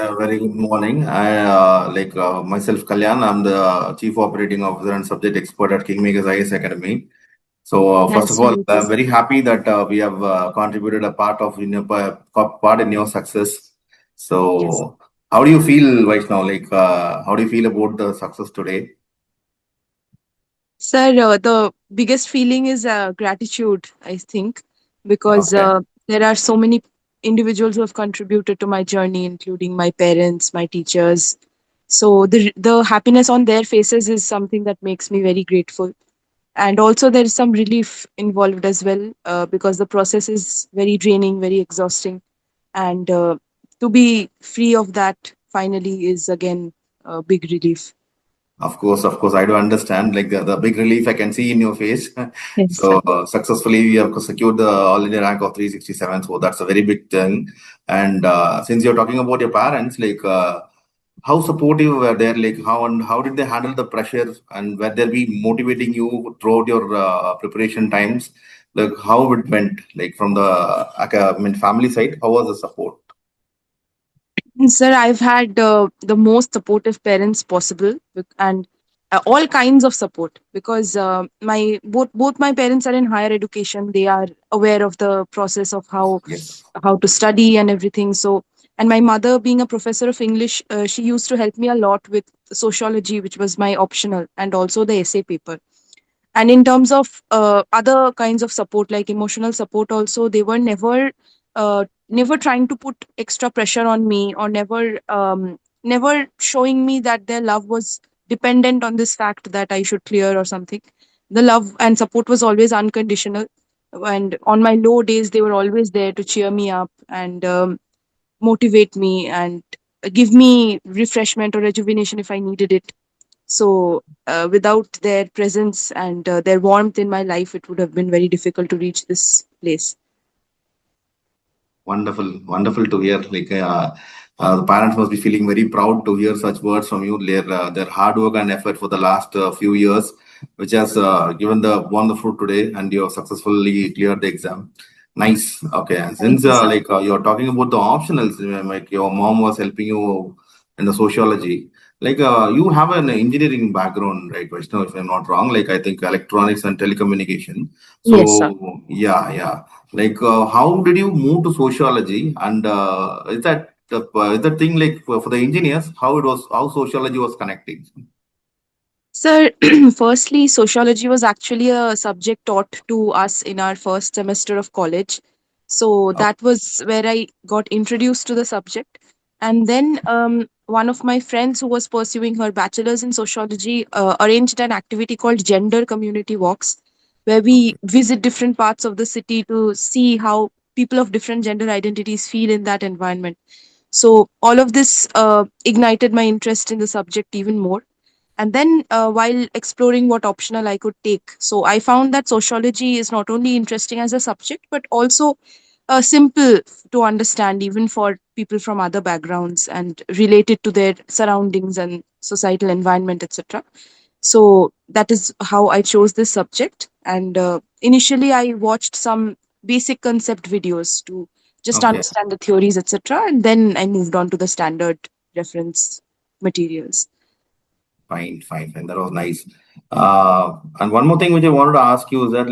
Yeah, very good morning. I myself, Kalyan. I'm the Chief Operating Officer and Subject Expert at Kingmakers IS Academy. So, first Nice of to all, meet you, I'm sir. very happy that we have contributed a part of in your part in your success. Yes. So, how do you feel right now? How do you feel about the success today? Sir, the biggest feeling is gratitude, I think, because Okay. there are so many individuals who have contributed to my journey, including my parents, my teachers. So the happiness on their faces is something that makes me very grateful. And also, there is some relief involved as well, because the process is very draining, very exhausting. And to be free of that finally is again a big relief. Of course, I do understand. Like the big relief I can see in your face. Yes, sir. So successfully, we have secured the All India rank of 367. So that's a very big thing. And since you're talking about your parents, how supportive were they? Like how did they handle the pressure, and were they be motivating you throughout your preparation times? Like how it went, like from the family side, how was the support? Sir, I've had the most supportive parents possible, and all kinds of support, because my both my parents are in higher education. They are aware of the process of Yes. how to study and everything. So, and my mother, being a professor of English, she used to help me a lot with sociology, which was my optional, and also the essay paper. And in terms of other kinds of support, like emotional support, also they were never trying to put extra pressure on me, or never showing me that their love was dependent on this fact that I should clear or something. The love and support was always unconditional, and on my low days they were always there to cheer me up and motivate me and give me refreshment or rejuvenation if I needed it. So, without their presence and their warmth in my life, it would have been very difficult to reach this place. Wonderful, wonderful to hear. The parents must be feeling very proud to hear such words from you. Their hard work and effort for the last few years, which has given the won the fruit today, and you have successfully cleared the exam. Nice. Okay. And Thank since you, sir. you're talking about the optionals, like your mom was helping you in the sociology. You have an engineering background, right, Vaishnav? If I'm not wrong, like I think electronics and telecommunication. Yes, sir. So yeah. How did you move to sociology? And is that thing like for the engineers, how sociology was connecting? Sir, firstly, sociology was actually a subject taught to us in our first semester of college. So Oh, that was where I got introduced to the subject. And then one of my friends who was pursuing her bachelor's in sociology arranged an activity called Gender Community Walks, where we okay. visit different parts of the city to see how people of different gender identities feel in that environment. So all of this ignited my interest in the subject even more. And then while exploring what optional I could take, so I found that sociology is not only interesting as a subject but also simple to understand even for people from other backgrounds and related to their surroundings and societal environment, etc. So that is how I chose this subject. And initially I watched some basic concept videos to just Okay. understand the theories, etc., and then I moved on to the standard reference materials. Fine. That was nice. And one more thing which I wanted to ask you is that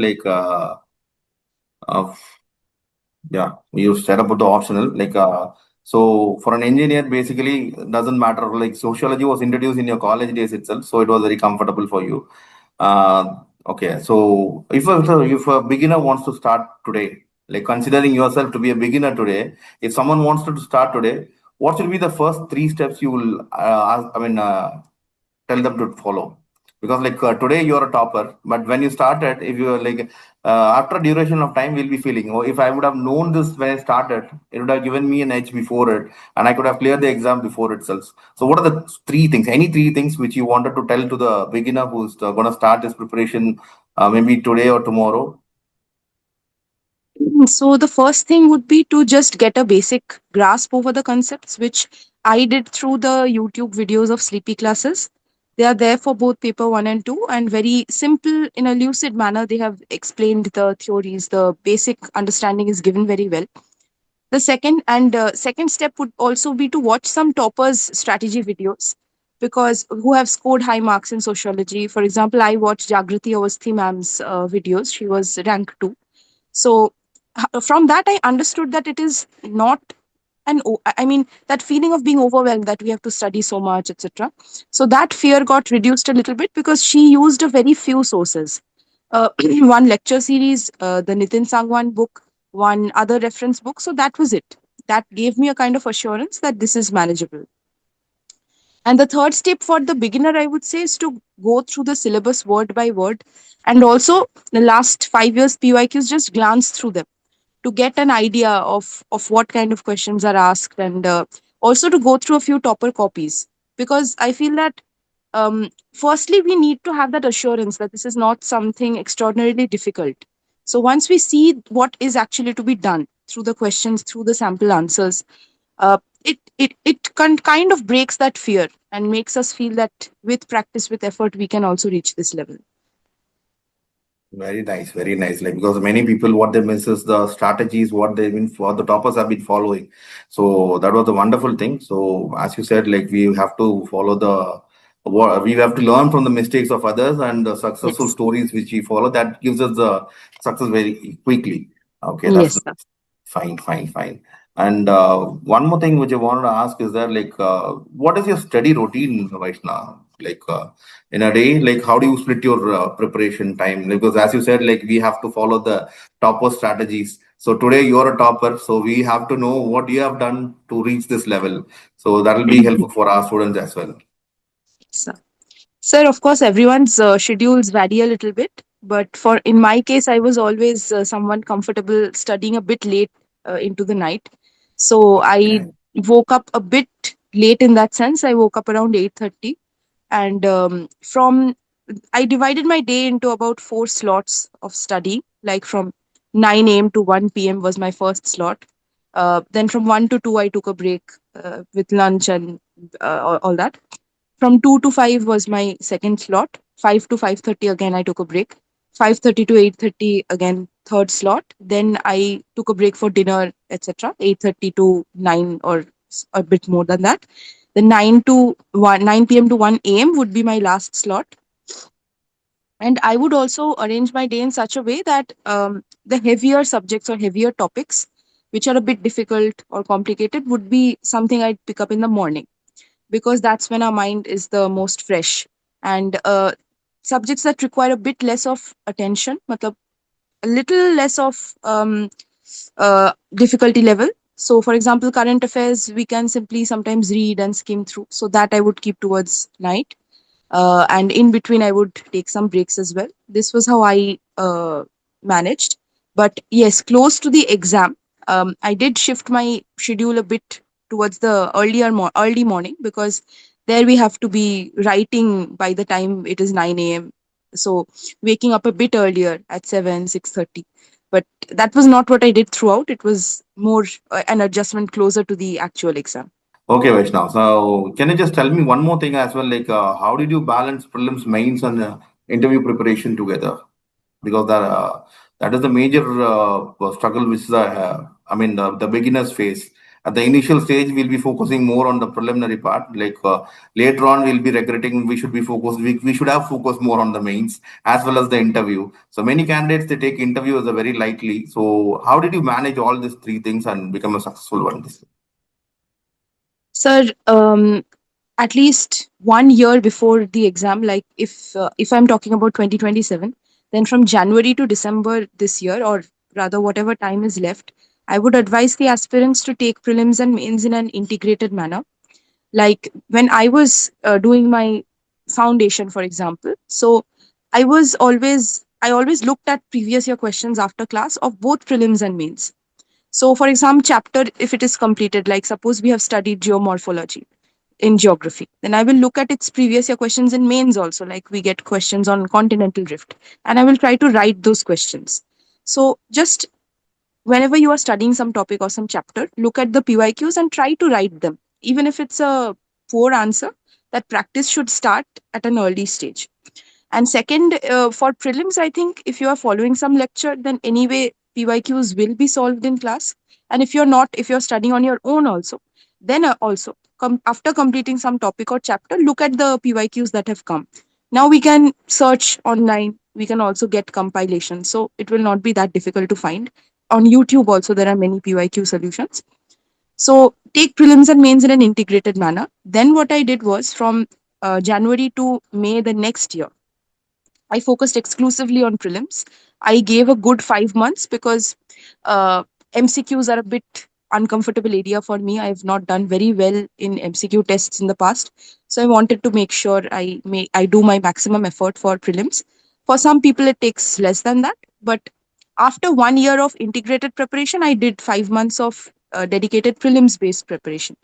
uh, yeah, you said about the optional. So for an engineer, basically, it doesn't matter. Like sociology was introduced in your college days itself, so it was very comfortable for you. Okay, so if a beginner wants to start today, like considering yourself to be a beginner today, if someone wants to start today, what should be the first three steps you will tell them to follow? Because today you're a topper, but when you started, if you're after a duration of time, we'll be feeling, oh, if I would have known this when I started, it would have given me an edge before it, and I could have cleared the exam before itself. So, what are the three things, any three things which you wanted to tell to the beginner who's going to start this preparation, maybe today or tomorrow? So the first thing would be to just get a basic grasp over the concepts, which I did through the YouTube videos of sleepy classes. They are there for both paper one and two, and very simple in a lucid manner. They have explained the theories. The basic understanding is given very well. The second step would also be to watch some toppers strategy videos, because who have scored high marks in sociology. For example, I watched Jagrati Awasthi ma'am's videos. She was rank 2. So from that I understood that it is not I mean, that feeling of being overwhelmed, that we have to study so much, etc. So that fear got reduced a little bit because she used a very few sources. One lecture series, the Nitin Sangwan book, one other reference book. So that was it. That gave me a kind of assurance that this is manageable. And the third step for the beginner, I would say, is to go through the syllabus word by word. And also, the last 5 years PYQs, just glance through them to get an idea of what kind of questions are asked, and also to go through a few topper copies. Because I feel that firstly, we need to have that assurance that this is not something extraordinarily difficult. So once we see what is actually to be done through the questions, through the sample answers, it kind of breaks that fear and makes us feel that with practice, with effort, we can also reach this level. Very nice, very nice. Like, because many people, what they miss is the strategies, what they've been for the toppers have been following. So that was a wonderful thing. So as you said, like we have to follow the what we have to learn from the mistakes of others and the successful Yes. stories which we follow. That gives us the success very quickly. Okay, that's Yes, sir. fine, fine, fine. And one more thing which I wanted to ask is that like, what is your study routine right now? Like in a day, like how do you split your preparation time? Because as you said, like we have to follow the topper strategies. So today you're a topper, so we have to know what you have done to reach this level. So that will be helpful for our students as well. Sir. Sir, of course, everyone's schedules vary a little bit, but for in my case, I was always someone comfortable studying a bit late into the night. So I Okay. woke up a bit late in that sense. I woke up around 8:30, and from I divided my day into about 4 slots of study. Like from 9 a.m. to 1 p.m. was my first slot. Then from 1 to 2, I took a break with lunch and all that. From 2 to 5 was my second slot. 5 to 5:30 again I took a break. 5:30 to 8:30 again third slot. Then I took a break for dinner, etc. 8:30 to 9, or a bit more than that. Then 9 p.m. to 1 a.m. would be my last slot. And I would also arrange my day in such a way that the heavier subjects or heavier topics, which are a bit difficult or complicated, would be something I'd pick up in the morning, because that's when our mind is the most fresh. And subjects that require a bit less of attention, matlab, a little less of difficulty level. So, for example, current affairs, we can simply sometimes read and skim through. So, that I would keep towards night. And in between, I would take some breaks as well. This was how I managed. But yes, close to the exam, I did shift my schedule a bit towards the early morning, because there we have to be writing by the time it is 9 a.m. So waking up a bit earlier at 7, 6:30. But that was not what I did throughout. It was more an adjustment closer to the actual exam. Okay, Vaishnav. So, can you just tell me one more thing as well? Like, how did you balance prelims, mains, and interview preparation together? Because that is the major struggle which I mean the beginners face. At the initial stage, we'll be focusing more on the preliminary part. Like later on, we'll be regretting we should be focused. We should have focused more on the mains as well as the interview. So many candidates they take interview as a very lightly. So how did you manage all these three things and become a successful one? Sir, at least 1 year before the exam, like if I'm talking about 2027, then from January to December this year, or rather whatever time is left, I would advise the aspirants to take prelims and mains in an integrated manner. Like when I was doing my foundation, for example, so I always looked at previous year questions after class of both prelims and mains. So for example, chapter, if it is completed, like suppose we have studied geomorphology in geography, then I will look at its previous year questions in mains also. Like we get questions on continental drift, and I will try to write those questions. So just whenever you are studying some topic or some chapter, look at the PYQs and try to write them. Even if it's a poor answer, that practice should start at an early stage. And second, for prelims, I think if you are following some lecture, then anyway, PYQs will be solved in class. And if you're not, if you're studying on your own also, then also after completing some topic or chapter, look at the PYQs that have come. Now we can search online. We can also get compilation. So it will not be that difficult to find. On YouTube also, there are many PYQ solutions. So take prelims and mains in an integrated manner. Then what I did was from January to May the next year, I focused exclusively on prelims. I gave a good 5 months because MCQs are a bit uncomfortable area for me. I have not done very well in MCQ tests in the past, so I wanted to make sure I do my maximum effort for prelims. For some people, it takes less than that, but after 1 year of integrated preparation, I did 5 months of dedicated prelims based preparation.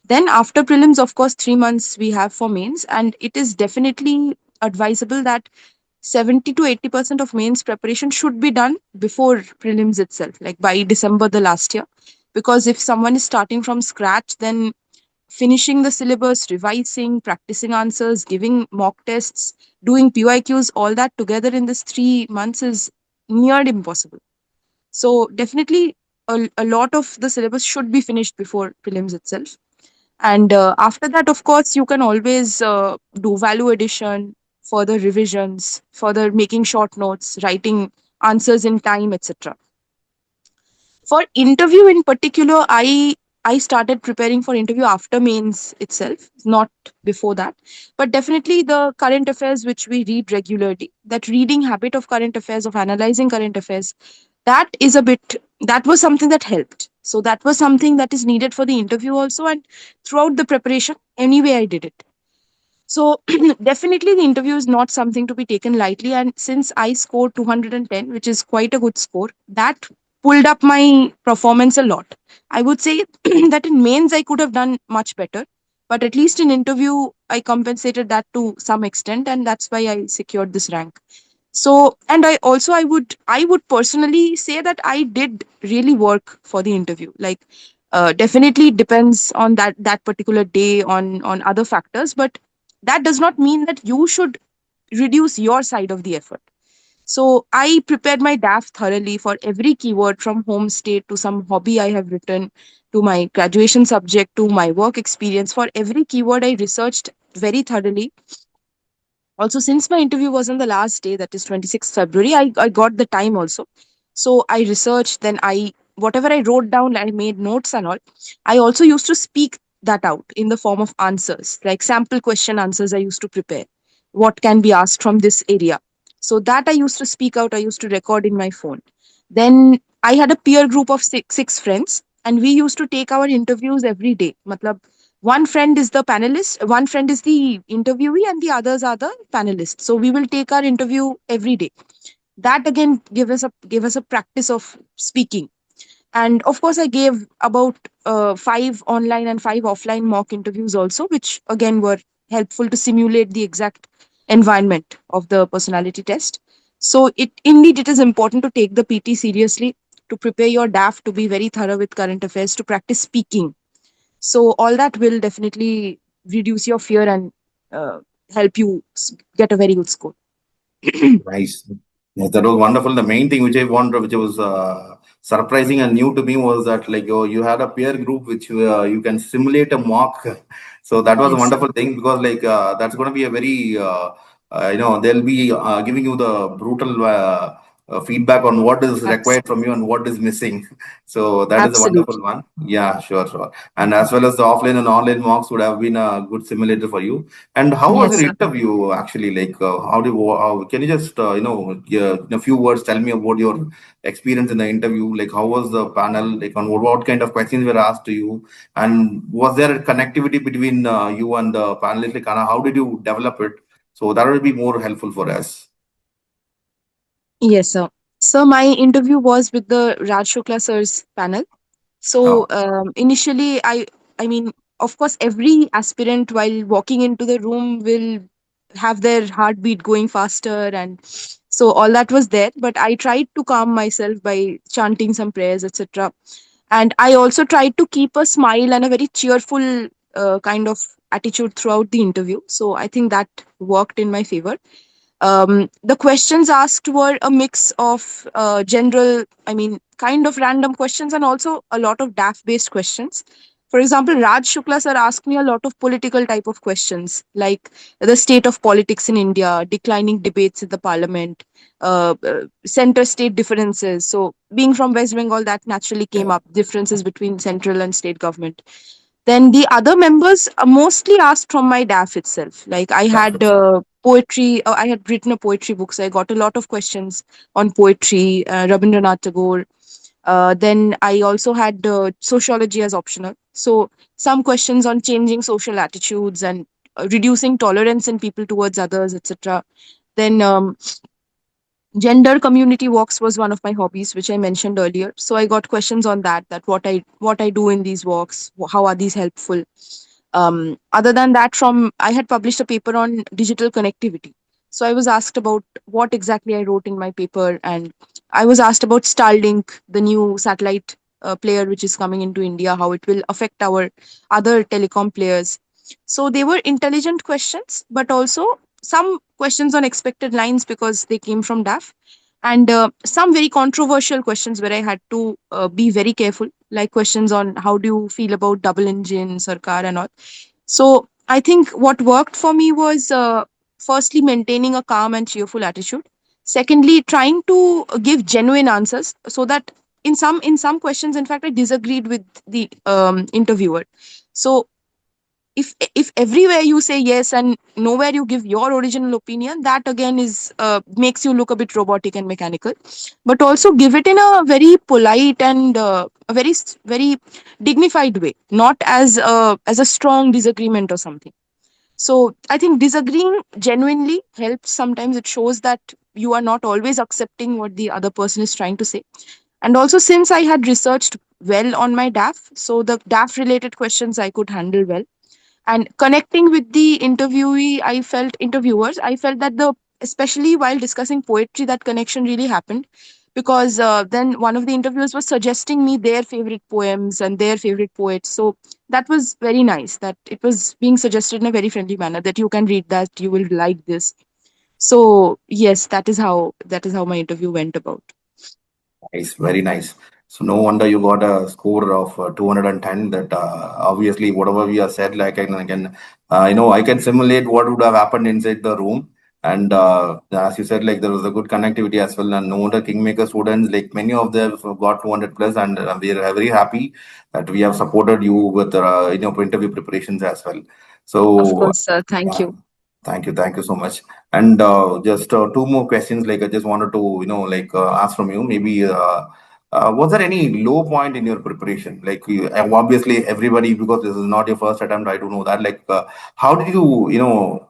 Then after prelims, of course, 3 months we have for mains, and it is definitely advisable that 70 to 80% of mains preparation should be done before prelims itself, like by December the last year. Because if someone is starting from scratch, then finishing the syllabus, revising, practicing answers, giving mock tests, doing PYQs, all that together in this 3 months is near impossible. So definitely a lot of the syllabus should be finished before prelims itself. And after that, of course, you can always do value addition, further revisions, further making short notes, writing answers in time, etc. For interview in particular, I started preparing for interview after mains itself, not before that. But definitely the current affairs which we read regularly, that reading habit of current affairs, of analyzing current affairs, that is a bit, that was something that helped. So that was something that is needed for the interview also, and throughout the preparation, anyway I did it. So definitely the interview is not something to be taken lightly. And since I scored 210, which is quite a good score, that pulled up my performance a lot. I would say that in mains I could have done much better, but at least in interview I compensated that to some extent, and that's why I secured this rank. So, and I would personally say that I did really work for the interview. Like, definitely it depends on that particular day, on other factors, but that does not mean that you should reduce your side of the effort. So I prepared my DAF thoroughly for every keyword, from home state to some hobby I have written, to my graduation subject, to my work experience. For every keyword I researched very thoroughly. Also, since my interview was on the last day, that is 26th February, I got the time also. So I researched, then whatever I wrote down, I made notes and all. I also used to speak that out in the form of answers, like sample question answers I used to prepare. What can be asked from this area? So that I used to speak out, I used to record in my phone. Then I had a peer group of six friends, and we used to take our interviews every day. Matlab, one friend is the panelist, one friend is the interviewee, and the others are the panelists. So we will take our interview every day. That again give us a practice of speaking. And of course, I gave about 5 online and 5 offline mock interviews also, which again were helpful to simulate the exact environment of the personality test. So it is important to take the PT seriously, to prepare your DAF, to be very thorough with current affairs, to practice speaking. So all that will definitely reduce your fear and uh, help you get a very good score. Nice. Yeah, that was wonderful. The main thing which I wanted, which was surprising and new to me, was that like you had a peer group which you can simulate a mock. So that was a Yes, wonderful thing, because like that's going to be a very they'll be giving you the brutal feedback on what is required from you and what is missing. So that is a wonderful absolutely. one. Yeah, sure, sure. And as well as the offline and online mocks would have been a good simulator for you. And how was Yes, your sir. interview actually? Like, can you just, in a few words, tell me about your experience in the interview? Like, how was the panel? Like, on what kind of questions were asked to you? And was there a connectivity between you and the panelists? Like, how did you develop it? So that would be more helpful for us. Yes, sir. So my interview was with the Raj Shukla sir's panel. So Oh, initially, I mean, of course, every aspirant while walking into the room will have their heartbeat going faster, and so all that was there. But I tried to calm myself by chanting some prayers, etc. And I also tried to keep a smile and a very cheerful kind of attitude throughout the interview. So I think that worked in my favor. The questions asked were a mix of general, I mean, kind of random questions, and also a lot of DAF based questions. For example, Raj Shukla sir asked me a lot of political type of questions, like the state of politics in India, declining debates in the parliament, center state differences. So, being from West Bengal, that naturally came up, differences between central and state government. Then the other members mostly asked from my DAF itself. Like I had poetry, I had written a poetry book, so I got a lot of questions on poetry, Rabindranath Tagore. Then I also had sociology as optional. So some questions on changing social attitudes and reducing tolerance in people towards others, etc. Then gender community walks was one of my hobbies, which I mentioned earlier. So I got questions on that, that what I do in these walks, how are these helpful. Other than that, from I had published a paper on digital connectivity. So I was asked about what exactly I wrote in my paper, and I was asked about Starlink, the new satellite player which is coming into India, how it will affect our other telecom players. So they were intelligent questions, but also some questions on expected lines because they came from DAF, and some very controversial questions where I had to be very careful, like questions on how do you feel about double engine Sarkar and all. So I think what worked for me was firstly maintaining a calm and cheerful attitude. Secondly, trying to give genuine answers so that in some questions, in fact, I disagreed with the interviewer. So if everywhere you say yes and nowhere you give your original opinion, that again is makes you look a bit robotic and mechanical. But also give it in a very polite and a very dignified way, not as a strong disagreement or something. So I think disagreeing genuinely helps. Sometimes it shows that you are not always accepting what the other person is trying to say. And also, since I had researched well on my DAF, so the DAF related questions I could handle well. And connecting with the interviewers, I felt that the especially while discussing poetry, that connection really happened, because then one of the interviewers was suggesting me their favorite poems and their favorite poets. So that was very nice, that it was being suggested in a very friendly manner, that you can read that, you will like this. So yes, that is how my interview went about. Nice, very nice. So no wonder you got a score of 210. That obviously whatever we have said, like I can simulate what would have happened inside the room. And as you said, like there was a good connectivity as well. And no wonder Kingmaker students, like many of them, got 200 plus, and we are very happy that we have supported you with interview preparations as well. Of So course, sir. Thank yeah, you. thank you so much. And just two more questions. Like I just wanted to, ask from you. Maybe was there any low point in your preparation? Like obviously everybody, because this is not your first attempt, I do know that. Like how did you,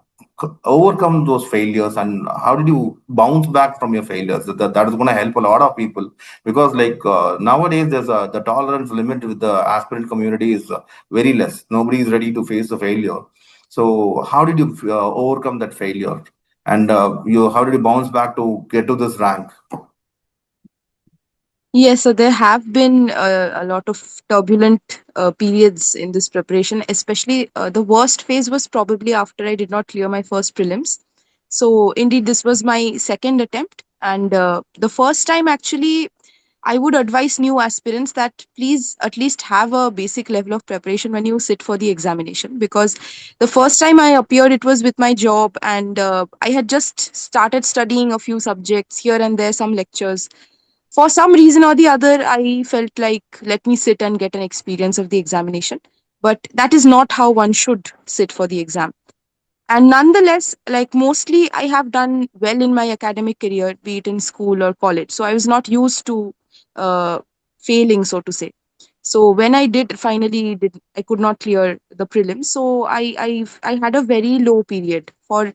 overcome those failures, and how did you bounce back from your failures? That is going to help a lot of people, because nowadays there's the tolerance limit with the aspirant community is very less. Nobody is ready to face the failure. So how did you overcome that failure, and you how did you bounce back to get to this rank? Yes, so there have been a lot of turbulent periods in this preparation. Especially the worst phase was probably after I did not clear my first prelims. So, indeed, this was my second attempt. And the first time, actually, I would advise new aspirants that please at least have a basic level of preparation when you sit for the examination. Because the first time I appeared, it was with my job, and I had just started studying a few subjects here and there, some lectures. For some reason or the other, I felt like let me sit and get an experience of the examination. But that is not how one should sit for the exam. And nonetheless, like mostly I have done well in my academic career, be it in school or college. So I was not used to uh, failing, so to say. So when I did finally did, I could not clear the prelims. So I had a very low period for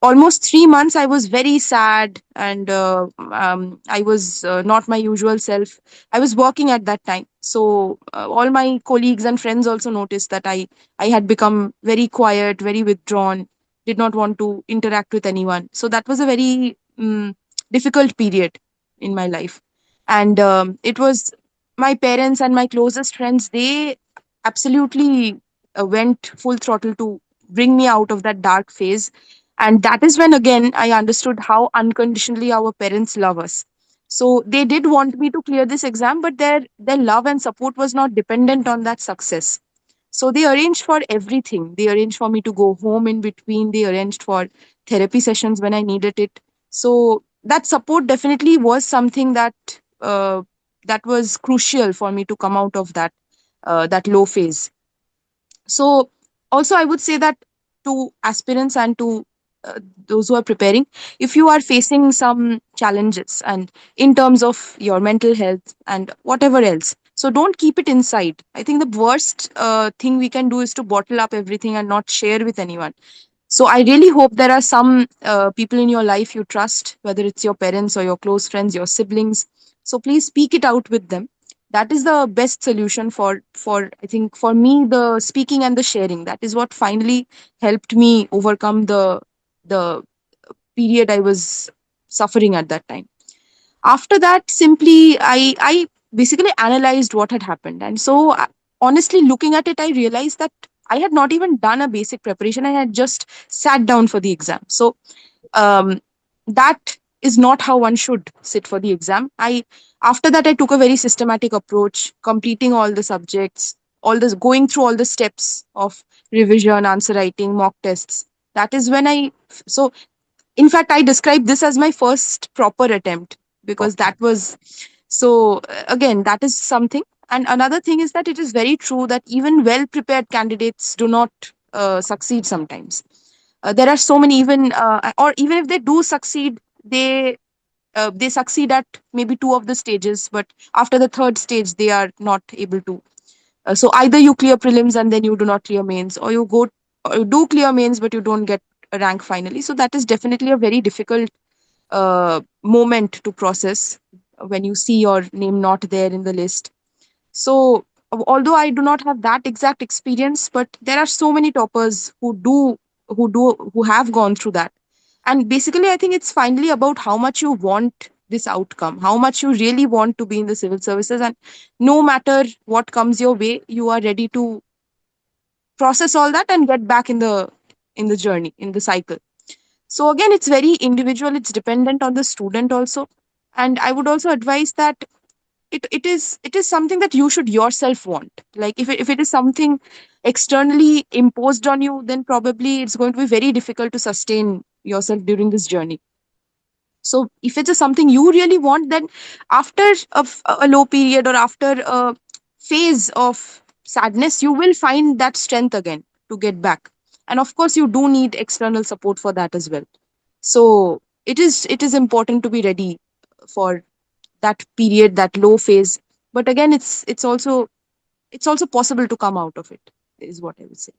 almost 3 months. I was very sad, and I was not my usual self. I was working at that time, so all my colleagues and friends also noticed that I had become very quiet, very withdrawn, did not want to interact with anyone. So that was a very difficult period in my life. And it was my parents and my closest friends, they absolutely went full throttle to bring me out of that dark phase. And that is when again I understood how unconditionally our parents love us. So they did want me to clear this exam, but their love and support was not dependent on that success. So they arranged for everything. They arranged for me to go home in between. They arranged for therapy sessions when I needed it. So that support definitely was something that was crucial for me to come out of that low phase. So also I would say that to aspirants and to those who are preparing, if you are facing some challenges and in terms of your mental health and whatever else, so don't keep it inside. I think the worst thing we can do is to bottle up everything and not share with anyone. So I really hope there are some people in your life you trust, whether it's your parents or your close friends, your siblings. So please speak it out with them. That is the best solution for I think for me, the speaking and the sharing. That is what finally helped me overcome the period I was suffering at that time. After that, simply I basically analyzed what had happened, and so honestly looking at it, I realized that I had not even done a basic preparation. I had just sat down for the exam. So um, that is not how one should sit for the exam. I After that I took a very systematic approach, completing all the subjects, all this, going through all the steps of revision, answer writing, mock tests. That is when I so in fact I describe this as my first proper attempt, because Okay. that was so again, that is something. And another thing is that it is very true that even well prepared candidates do not succeed sometimes. There are so many, even or even if they do succeed, they succeed at maybe two of the stages, but after the third stage they are not able to. So either you clear prelims and then you do not clear mains, or you do clear mains but you don't get a rank finally. So that is definitely a very difficult moment to process when you see your name not there in the list. So although I do not have that exact experience, but there are so many toppers who have gone through that. And basically I think it's finally about how much you want this outcome, how much you really want to be in the civil services, and no matter what comes your way, you are ready to process all that and get back in the journey, in the cycle. So again, it's very individual, it's dependent on the student also. And I would also advise that it is something that you should yourself want. Like if it is something externally imposed on you, then probably it's going to be very difficult to sustain yourself during this journey. So if it's a something you really want, then after a low period or after a phase of sadness, you will find that strength again to get back. And of course, you do need external support for that as well. So it is important to be ready for that period, that low phase. But again, it's also possible to come out of it, is what I would say.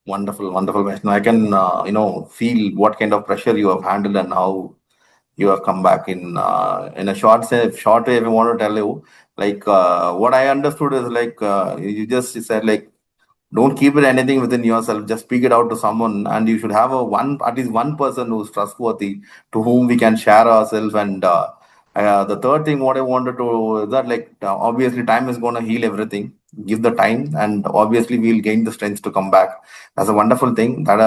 Wonderful, wonderful, Vaishnav. I can, feel what kind of pressure you have handled and how you have come back in a short way. If I want to tell you, like, what I understood is like, you just said like, don't keep it anything within yourself. Just speak it out to someone, and you should have at least one person who's trustworthy to whom we can share ourselves. And the third thing, what I wanted to is that like, obviously time is going to heal everything. Give the time, and obviously we'll gain the strength to come back. That's a wonderful thing. That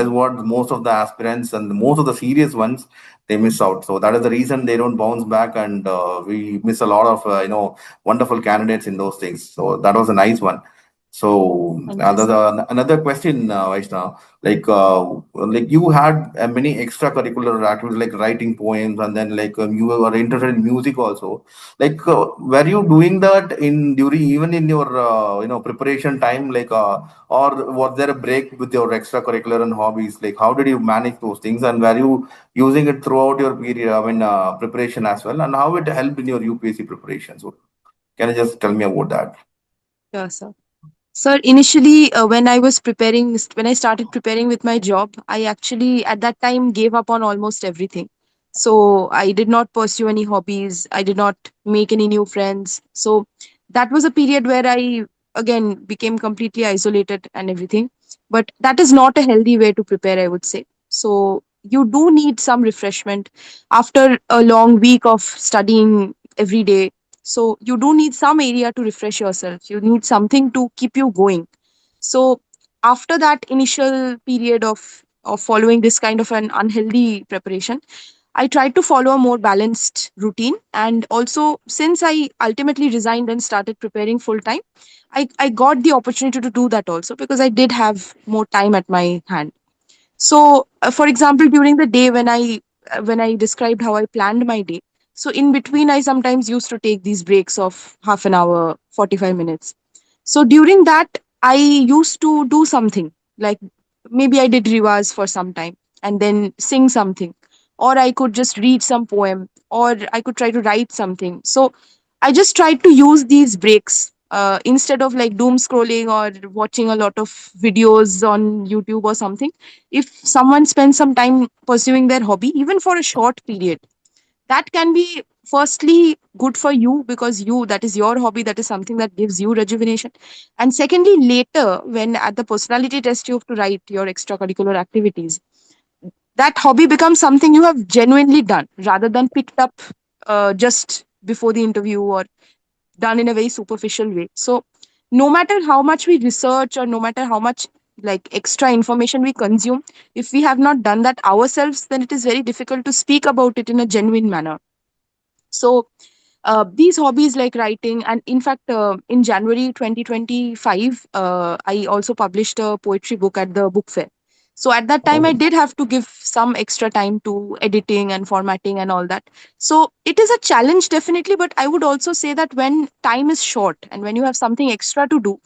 is what most of the aspirants and most of the serious ones, they miss out. So that is the reason they don't bounce back, and we miss a lot of wonderful candidates in those things. So that was a nice one. So Thank you, sir. another question, Vaishnav, like you had many extracurricular activities like writing poems, and then like you were interested in music also. Like, were you doing that in during even in your preparation time, like, or was there a break with your extracurricular and hobbies? Like, how did you manage those things, and were you using it throughout your period, I mean, preparation as well, and how it helped in your UPSC preparation? So, can you just tell me about that? Sure, sir. Sir, initially, when I started preparing with my job, I actually at that time gave up on almost everything. So I did not pursue any hobbies. I did not make any new friends. So that was a period where I again became completely isolated and everything. But that is not a healthy way to prepare, I would say. So you do need some refreshment after a long week of studying every day. So you do need some area to refresh yourself. You need something to keep you going. So after that initial period of of following this kind of an unhealthy preparation, I tried to follow a more balanced routine. And also, since I ultimately resigned and started preparing full time, I got the opportunity to do that also because I did have more time at my hand. So, for example, during the day when I described how I planned my day, so in between I sometimes used to take these breaks of half an hour, 45 minutes. So during that, I used to do something like maybe I did rivas for some time and then sing something, or I could just read some poem, or I could try to write something. So I just tried to use these breaks instead of like doom scrolling or watching a lot of videos on YouTube or something. If someone spends some time pursuing their hobby, even for a short period, that can be firstly good for you because you that is your hobby, that is something that gives you rejuvenation. And secondly, later when at the personality test you have to write your extracurricular activities, that hobby becomes something you have genuinely done rather than picked up just before the interview or done in a very superficial way. So no matter how much we research or no matter how much like extra information we consume, if we have not done that ourselves, then it is very difficult to speak about it in a genuine manner. So these hobbies like writing, and in fact, in January 2025, I also published a poetry book at the book fair. So at that time, I Oh, did have to give some extra time to editing and formatting and all that. So it is a challenge, definitely. But I would also say that when time is short and when you have something extra to do,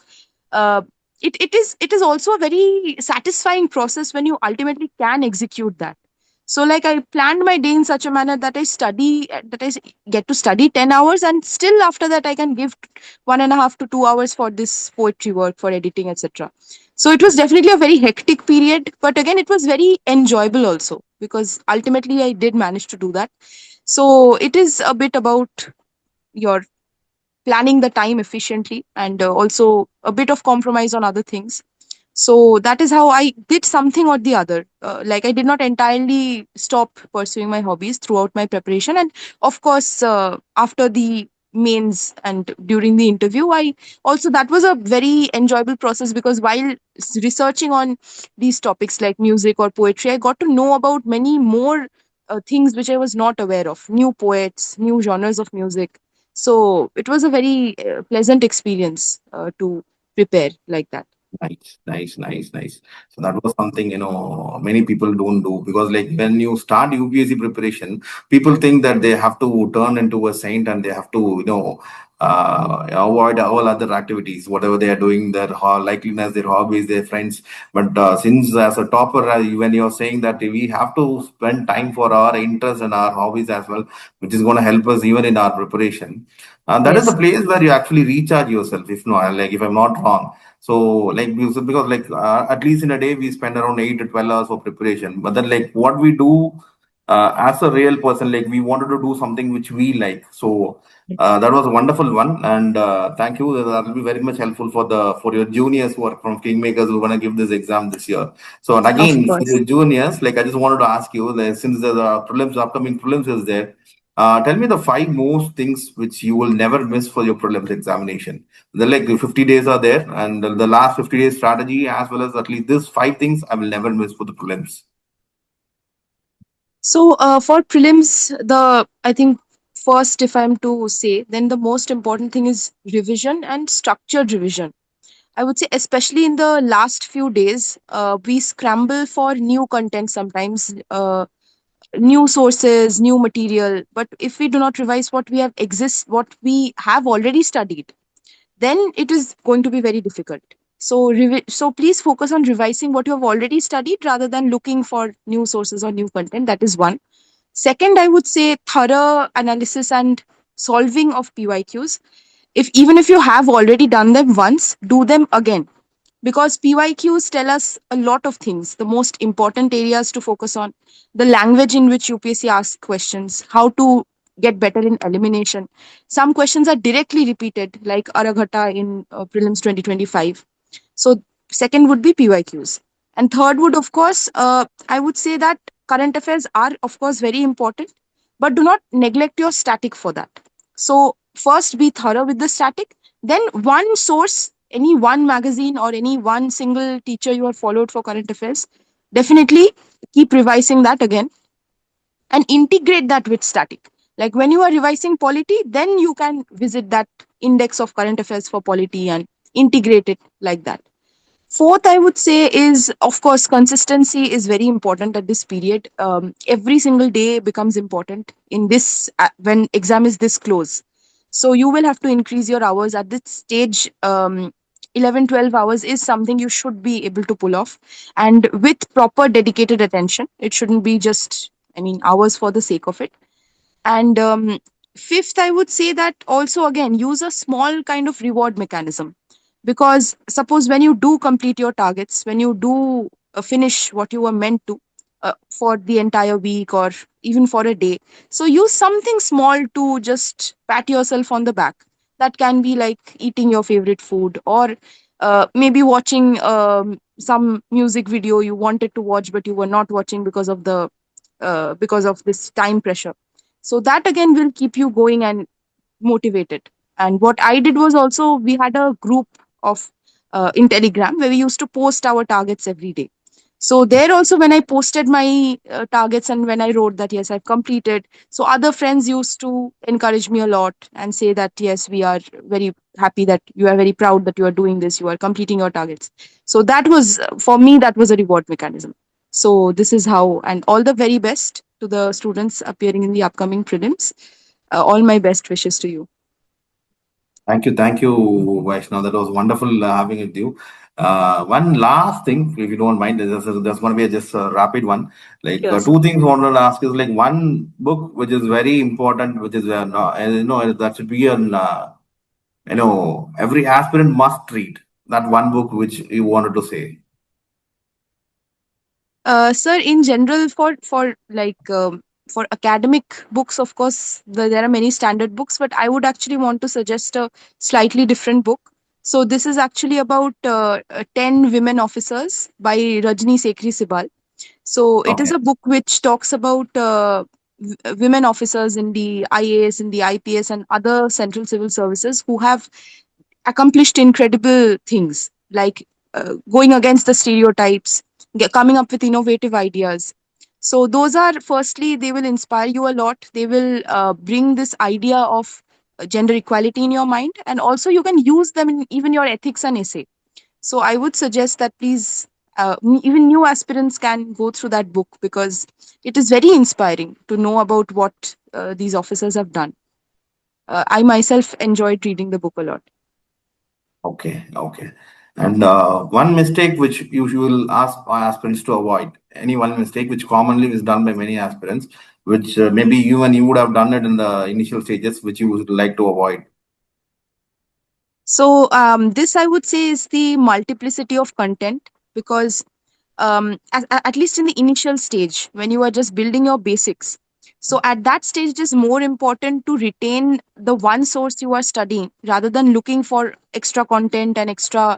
uh, it is also a very satisfying process when you ultimately can execute that. So like I planned my day in such a manner that get to study 10 hours, and still after that I can give 1.5 to 2 hours for this poetry work, for editing, etc. So it was definitely a very hectic period, but again it was very enjoyable also because ultimately I did manage to do that. So it is a bit about your planning the time efficiently, and also a bit of compromise on other things. So that is how I did something or the other. Like I did not entirely stop pursuing my hobbies throughout my preparation. And of course, after the mains and during the interview, I also, that was a very enjoyable process because while researching on these topics like music or poetry, I got to know about many more things which I was not aware of, new poets, new genres of music. So it was a very pleasant experience to prepare like that. nice. So that was something, many people don't do because like when you start UPSC preparation, people think that they have to turn into a saint and they have to, avoid all other activities, whatever they are doing, their likeliness, their hobbies, their friends. But since as a topper, when you're saying that we have to spend time for our interests and our hobbies as well, which is going to help us even in our preparation. That is the Yes, place where you actually recharge yourself. If not, like if I'm not wrong, so like because like at least in a day we spend around 8 to 12 hours for preparation. But then like what we do as a real person, like we wanted to do something which we like. So that was a wonderful one, and thank you. That will be very much helpful for your juniors who are from Kingmakers who are gonna give this exam this year. So and of again, for course. your juniors, like I just wanted to ask you, like, since the prelims, upcoming prelims is there, tell me the five most things which you will never miss for your prelims examination. The like 50 days are there, and the last 50 days strategy, as well as at least this five things I will never miss for the prelims. So for prelims, the I think first, if I'm to say, then the most important thing is revision and structured revision. I would say, especially in the last few days, we scramble for new content sometimes, new sources, new material. But if we do not revise what we have already studied, then it is going to be very difficult. So, so please focus on revising what you have already studied rather than looking for new sources or new content. That is one. Second, I would say thorough analysis and solving of PYQs. If you have already done them once, do them again, because PYQs tell us a lot of things. The most important areas to focus on, the language in which UPSC asks questions, how to get better in elimination. Some questions are directly repeated, like Araghata in prelims 2025. So, second would be PYQs. And third would, of course, I would say that current affairs are, of course, very important, but do not neglect your static for that. So, first be thorough with the static, then one source, any one magazine or any one single teacher you have followed for current affairs, definitely keep revising that again and integrate that with static. Like when you are revising polity, then you can visit that index of current affairs for polity and integrate it like that. Fourth, I would say is, of course, consistency is very important at this period. Every single day becomes important in this when exam is this close. So you will have to increase your hours at this stage. 11, 12 hours is something you should be able to pull off, and with proper dedicated attention. It shouldn't be just, I mean, hours for the sake of it. And fifth, I would say that also again use a small kind of reward mechanism, because suppose when you do complete your targets, when you do finish what you were meant to for the entire week or even for a day, so use something small to just pat yourself on the back. That can be like eating your favorite food, or maybe watching some music video you wanted to watch but you were not watching because of this time pressure. So that again will keep you going and motivated. And what I did was, also we had a group of in Telegram where we used to post our targets every day. So there also, when I posted my targets and when I wrote that yes, I've completed, so other friends used to encourage me a lot and say that yes, we are very happy that you are very proud that you are doing this, you are completing your targets. So that was for me, that was a reward mechanism. So this is how, and all the very best to the students appearing in the upcoming prelims. All my best wishes to you. Thank you, Vaishnav. That was wonderful having with you. One last thing, if you don't mind, there's going to be just a rapid one. Like Sure. two things I wanted to ask is like one book which is very important, which is that should be an every aspirant must read. That one book which you wanted to say. Sir, in general, for academic books, of course, there are many standard books, but I would actually want to suggest a slightly different book. So this is actually about 10 women officers by Rajni Sekhri Sibal. So it is Okay. a book which talks about women officers in the IAS, in the IPS, and other central civil services who have accomplished incredible things, like going against the stereotypes, coming up with innovative ideas. So those are, firstly, they will inspire you a lot. They will bring this idea of gender equality in your mind, and also you can use them in even your ethics and essay. So I would suggest that please, even new aspirants can go through that book, because it is very inspiring to know about what these officers have done. I myself enjoyed reading the book a lot. Okay. Okay. And one mistake which you will ask aspirants to avoid. Any one mistake which commonly is done by many aspirants, which maybe you would have done it in the initial stages, which you would like to avoid. So this, I would say, is the multiplicity of content, because at least in the initial stage when you are just building your basics, so at that stage it is more important to retain the one source you are studying rather than looking for extra content and extra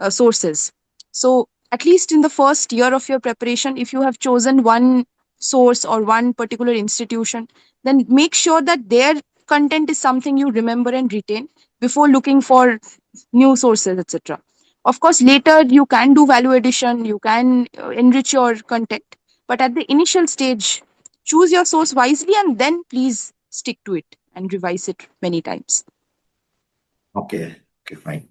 sources. So at least in the first year of your preparation, if you have chosen one source or one particular institution, then make sure that their content is something you remember and retain before looking for new sources, etc. Of course, later you can do value addition, you can enrich your content, but at the initial stage, choose your source wisely and then please stick to it and revise it many times. Okay. Okay. Fine.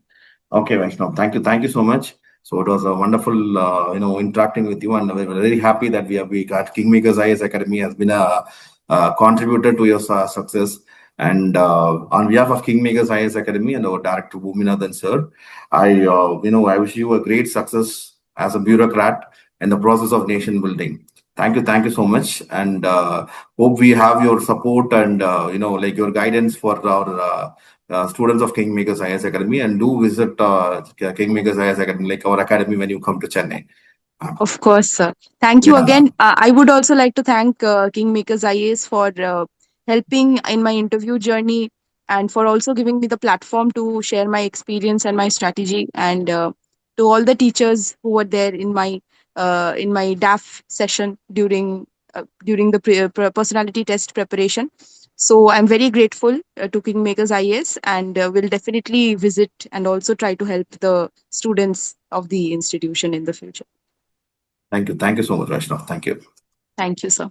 Okay, Vaishnav. Thank you so much. So it was a wonderful, interacting with you, and we're very happy that we got Kingmakers IS Academy has been a contributor to your success. And on behalf of Kingmakers IS Academy and our director Bhuminathan sir, I wish you a great success as a bureaucrat in the process of nation building. Thank you so much, and hope we have your support and like your guidance for our. Students of Kingmakers IS Academy, and do visit Kingmakers IS Academy, like our academy, when you come to Chennai. Uh, Of course, sir. Thank you yeah, again. I would also like to thank Kingmakers IAS for helping in my interview journey, and for also giving me the platform to share my experience and my strategy, and to all the teachers who were there in my DAF session during the personality test preparation. So I'm very grateful to Kingmakers IAS, and will definitely visit and also try to help the students of the institution in the future. Thank you so much, Vaishnav. Thank you. Thank you, sir.